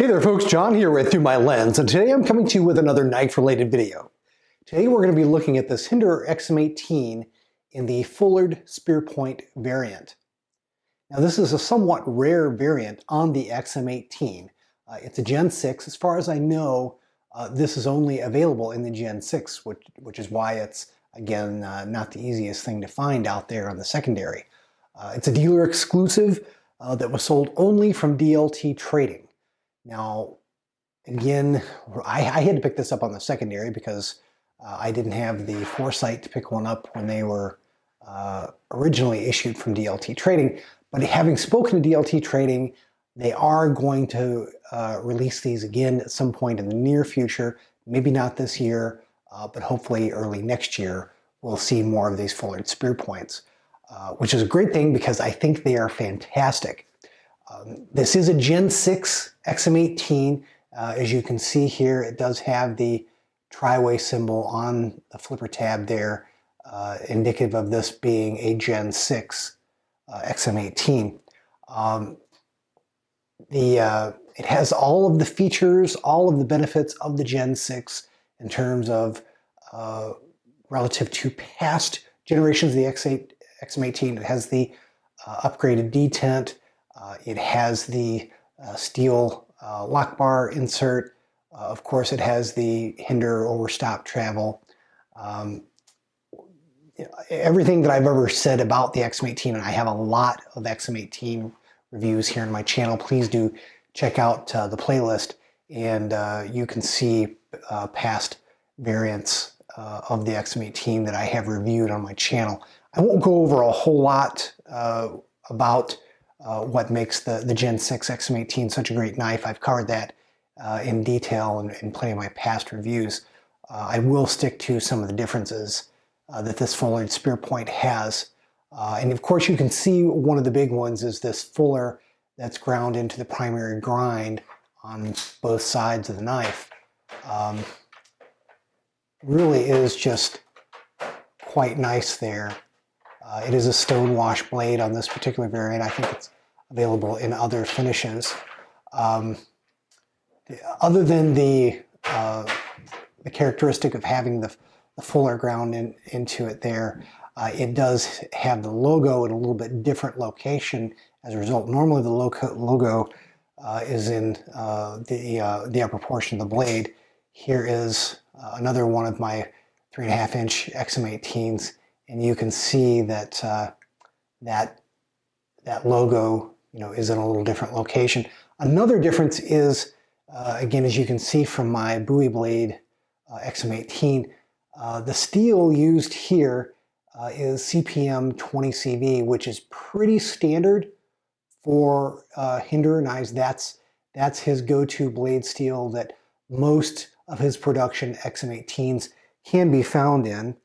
Hey there folks, John here with Through My Lens, and today I'm coming to you with another knife-related video. Today we're going to be looking at this Hinderer XM-18 in the Fullard Spearpoint variant. Now this is a somewhat rare variant on the XM-18. It's a Gen 6. As far as I know, this is only available in the Gen 6, which is why it's, again, not the easiest thing to find out there on the secondary. It's a dealer exclusive that was sold only from DLT Trading. Now, again, I had to pick this up on the secondary because I didn't have the foresight to pick one up when they were originally issued from DLT Trading. But having spoken to DLT Trading, they are going to release these again at some point in the near future. Maybe not this year, but hopefully early next year, we'll see more of these Fullard Spearpoints, which is a great thing because I think they are fantastic. This is a Gen 6 XM-18. As you can see here, it does have the tri-way symbol on the flipper tab there, indicative of this being a Gen 6 XM-18. It has all of the features, all of the benefits of the Gen 6 in terms of relative to past generations of the XM-18. It has the upgraded detent. It has the steel lock bar insert. Of course, it has the Hinderer overstop travel. Everything that I've ever said about the XM-18, and I have a lot of XM-18 reviews here on my channel. Please do check out the playlist, and you can see past variants of the XM-18 that I have reviewed on my channel. I won't go over a whole lot about what makes the Gen 6 XM-18 such a great knife. I've covered that in detail in plenty of my past reviews. I will stick to some of the differences that this Fullard Spearpoint has. And of course you can see one of the big ones is this fuller that's ground into the primary grind on both sides of the knife. Really is just quite nice there. It is a stonewash blade on this particular variant. I think it's available in other finishes. Other than the characteristic of having the fuller ground into it there, it does have the logo in a little bit different location as a result. Normally the logo is in the upper portion of the blade. Here is another one of my 3.5-inch XM-18s, and you can see that that logo, is in a little different location. Another difference is, again, as you can see from my Bowie blade XM-18, the steel used here is CPM 20CV, which is pretty standard for Hinderer knives. That's his go-to blade steel that most of his production XM-18s can be found in.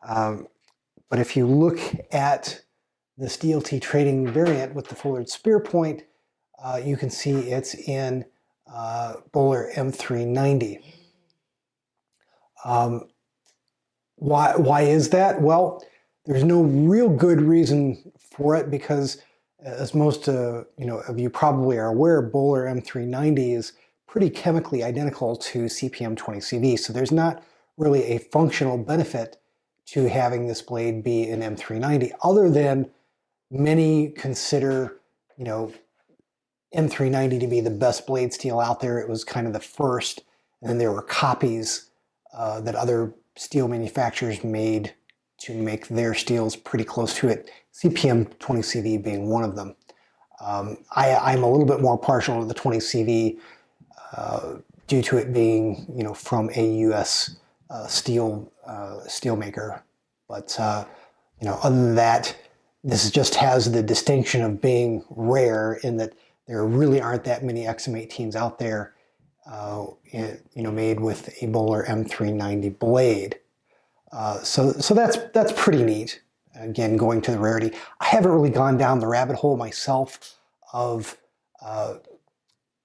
But if you look at this DLT Trading variant with the Fullard Spearpoint, you can see it's in Böhler M390. Why is that? Well, there's no real good reason for it because, as most of you probably are aware, Böhler M390 is pretty chemically identical to CPM 20CV, so there's not really a functional benefit to having this blade be an M390, other than many consider, M390 to be the best blade steel out there. It was kind of the first, and then there were copies that other steel manufacturers made to make their steels pretty close to it, CPM 20CV being one of them. I'm a little bit more partial to the 20CV due to it being, from a U.S. steel maker. But, other than that, this just has the distinction of being rare in that there really aren't that many XM-18s out there, made with a Böhler M390 blade. So that's pretty neat. Again, going to the rarity. I haven't really gone down the rabbit hole myself of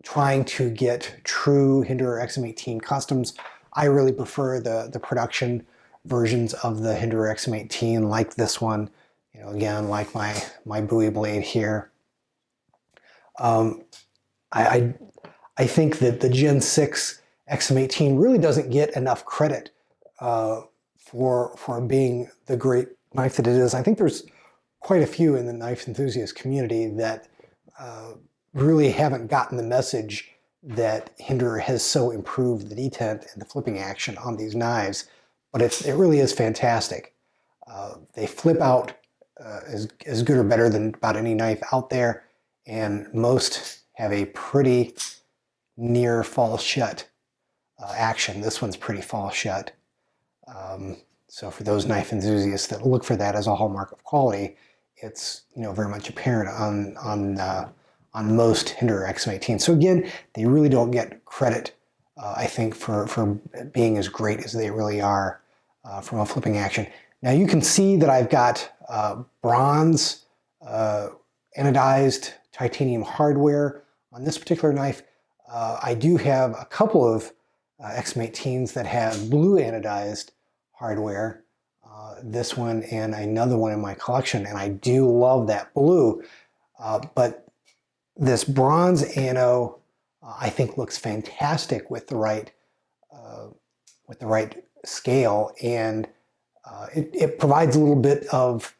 trying to get true Hinderer XM-18 customs. I really prefer the production versions of the Hinderer XM-18, like this one. Again, like my Bowie blade here. I I think that the Gen 6 XM-18 really doesn't get enough credit for being the great knife that it is. I think there's quite a few in the knife enthusiast community that really haven't gotten the message that Hinderer has so improved the detent and the flipping action on these knives, but it really is fantastic. They flip out as good or better than about any knife out there, and most have a pretty near fall shut action. This one's pretty fall shut. So for those knife enthusiasts that look for that as a hallmark of quality, it's very much apparent on most Hinderer XM-18. So again, they really don't get credit, I think, for being as great as they really are from a flipping action. Now you can see that I've got bronze, anodized titanium hardware on this particular knife. I do have a couple of XM-18s that have blue anodized hardware, this one and another one in my collection, and I do love that blue. But this bronze ano, I think, looks fantastic with the right scale, and it provides a little bit of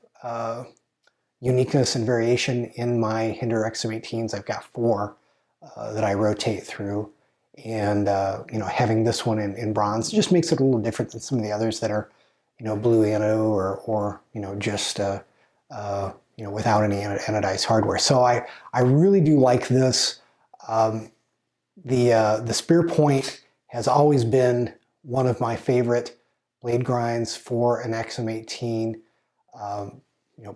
uniqueness and variation in my Hinderer XM-18s. I've got 4 that I rotate through, and having this one in bronze just makes it a little different than some of the others that are blue ano or just without any anodized hardware. So I really do like this. The Spearpoint has always been one of my favorite blade grinds for an XM-18.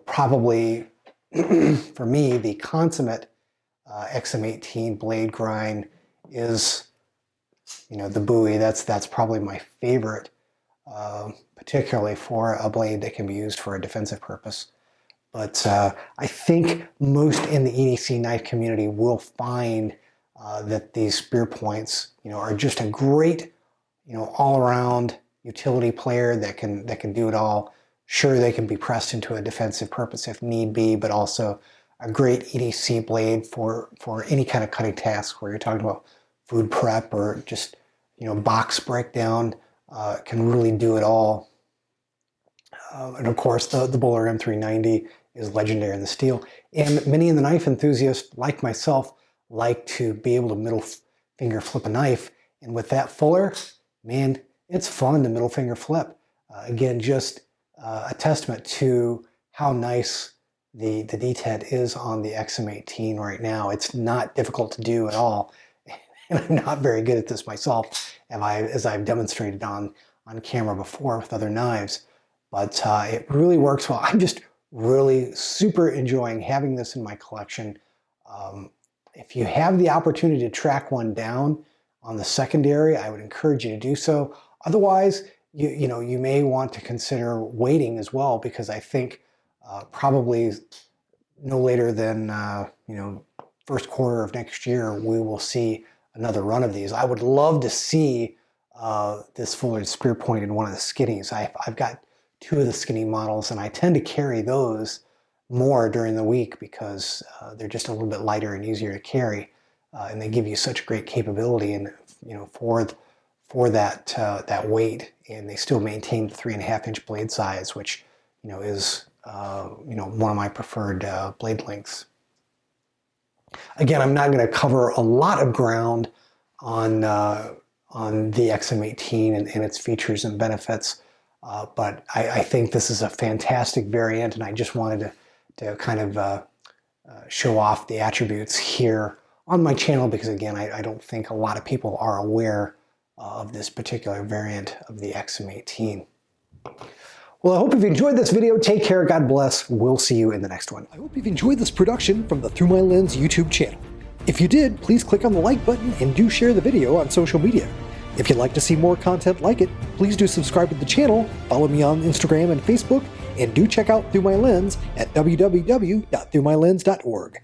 Probably for me, the consummate XM-18 blade grind is the Bowie. That's probably my favorite, particularly for a blade that can be used for a defensive purpose. But I think most in the EDC knife community will find that these Spearpoints, are just a great, all-around utility player that can do it all. Sure, they can be pressed into a defensive purpose if need be, but also a great EDC blade for any kind of cutting task where you're talking about food prep or just box breakdown. Can really do it all. And of course, the Bowler M390 is legendary in the steel. And many in the knife enthusiasts, like myself, like to be able to middle finger flip a knife. And with that fuller, man, it's fun to middle finger flip. Again, just a testament to how nice the detent is on the XM-18 right now. It's not difficult to do at all. And I'm not very good at this myself, as I've demonstrated on camera before with other knives. But it really works well. I'm just really super enjoying having this in my collection. If you have the opportunity to track one down on the secondary, I would encourage you to do so. Otherwise, you may want to consider waiting as well, because I think probably no later than first quarter of next year, we will see another run of these. I would love to see this Fuller Spearpoint in one of the skinnies. I've got 2 of the skinny models, and I tend to carry those more during the week because they're just a little bit lighter and easier to carry, and they give you such great capability and for that weight, and they still maintain the 3.5-inch blade size, which is one of my preferred blade lengths. Again, I'm not going to cover a lot of ground on the XM-18 and its features and benefits, but I think this is a fantastic variant, and I just wanted to kind of show off the attributes here on my channel, because again, I don't think a lot of people are aware of this particular variant of the XM-18. Well, I hope you've enjoyed this video. Take care, God bless. We'll see you in the next one. I hope you've enjoyed this production from the Through My Lens YouTube channel. If you did, please click on the like button and do share the video on social media. If you'd like to see more content like it, please do subscribe to the channel, follow me on Instagram and Facebook, and do check out Through My Lens at www.throughmylens.org.